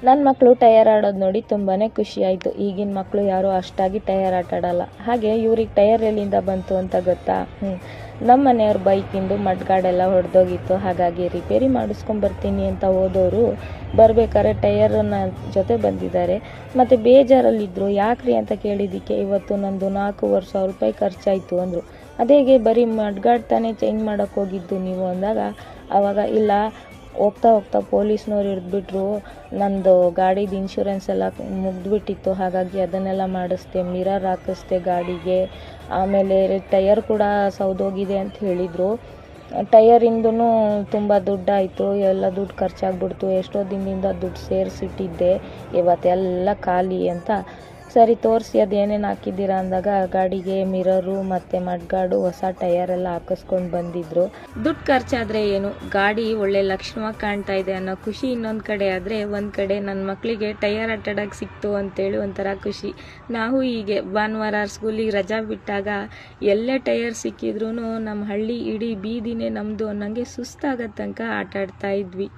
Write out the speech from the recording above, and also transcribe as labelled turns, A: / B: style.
A: ನನ್ನ ಮಕ್ಕಳು ಟಯರ್ ಆಡೋದು ನೋಡಿ ತುಂಬಾ ಖುಷಿ ಆಯಿತು. ಈಗಿನ ಮಕ್ಕಳು ಯಾರೂ ಅಷ್ಟಾಗಿ ಟಯರ್ ಆಟ ಆಡಲ್ಲ. ಹಾಗೆ ಇವ್ರಿಗೆ ಟಯರ್ ಎಲ್ಲಿಂದ ಬಂತು ಅಂತ ಗೊತ್ತಾ? ನಮ್ಮ ಮನೆಯವ್ರ ಬೈಕಿಂದು ಮಡ್ಗಾಡೆಲ್ಲ ಹೊಡೆದೋಗಿತ್ತು. ಹಾಗಾಗಿ ರಿಪೇರಿ ಮಾಡಿಸ್ಕೊಂಬರ್ತೀನಿ ಅಂತ ಹೋದವರು ಬರಬೇಕಾದ್ರೆ ಟಯರನ್ನ ಜೊತೆ ಬಂದಿದ್ದಾರೆ. ಮತ್ತು ಬೇಜಾರಲ್ಲಿದ್ದರು. ಯಾಕ್ರಿ ಅಂತ ಕೇಳಿದ್ದಕ್ಕೆ ಇವತ್ತು ನಂದು 4,500 ರೂಪಾಯಿ ಖರ್ಚಾಯಿತು ಅಂದರು. ಅದೇಗೆ ಬರೀ ಮಡ್ಗಾಡ್ ತಾನೇ ಚೇಂಜ್ ಮಾಡೋಕ್ಕೆ ಹೋಗಿದ್ದು ನೀವು ಅಂದಾಗ ಆವಾಗ ಇಲ್ಲ, ಹೋಗ್ತಾ ಹೋಗ್ತಾ ಪೊಲೀಸ್ನವ್ರು ಹಿಡಿದ್ಬಿಟ್ರು. ನಂದು ಗಾಡಿದು ಇನ್ಶೂರೆನ್ಸ್ ಎಲ್ಲ ಮುಗ್ದುಬಿಟ್ಟಿತ್ತು. ಹಾಗಾಗಿ ಅದನ್ನೆಲ್ಲ ಮಾಡಿಸ್ದೆ, ಮಿರರ್ ಹಾಕಿಸ್ದೆ ಗಾಡಿಗೆ. ಆಮೇಲೆ ಟಯರ್ ಕೂಡ ಸೌದೋಗಿದೆ ಅಂತ ಹೇಳಿದರು. ಟಯರಿಂದೂ ತುಂಬ ದುಡ್ಡಾಯಿತು, ಎಲ್ಲ ದುಡ್ಡು ಖರ್ಚಾಗ್ಬಿಡ್ತು. ಎಷ್ಟೋ ದಿನದಿಂದ ದುಡ್ಡು ಸೇರಿಸಿಟ್ಟಿದ್ದೆ, ಇವತ್ತೆಲ್ಲ ಖಾಲಿ ಅಂತ. ಸರಿ ತೋರಿಸಿ ಅದೇನೇನು ಹಾಕಿದ್ದೀರಾ ಅಂದಾಗ ಗಾಡಿಗೆ ಮಿರರು ಮತ್ತು ಮಡ್ಗಾಡು ಹೊಸ ಟಯರೆಲ್ಲ ಹಾಕಿಸ್ಕೊಂಡು ಬಂದಿದ್ದರು. ದುಡ್ಡು ಖರ್ಚಾದರೆ ಏನು, ಗಾಡಿ ಒಳ್ಳೆ ಲಕ್ಷಣವಾಗಿ ಕಾಣ್ತಾ ಇದೆ ಅನ್ನೋ ಖುಷಿ ಇನ್ನೊಂದು ಕಡೆ. ಆದರೆ ಒಂದು ಕಡೆ ನನ್ನ ಮಕ್ಕಳಿಗೆ ಟಯರ್ ಆಟಾಡೋಕ್ಕೆ ಸಿಕ್ತು ಅಂತೇಳಿ ಒಂಥರ ಖುಷಿ. ನಾವು ಹೀಗೆ ಭಾನುವಾರ ಸ್ಕೂಲಿಗೆ ರಜಾ ಬಿಟ್ಟಾಗ ಎಲ್ಲೇ ಟಯರ್ ಸಿಕ್ಕಿದ್ರೂ ನಮ್ಮ ಹಳ್ಳಿ ಇಡೀ ಬೀದಿನೇ ನಮ್ಮದು ಅನ್ನೋಂಗೆ ಸುಸ್ತಾಗೋ ತನಕ ಆಟಾಡ್ತಾ ಇದ್ವಿ.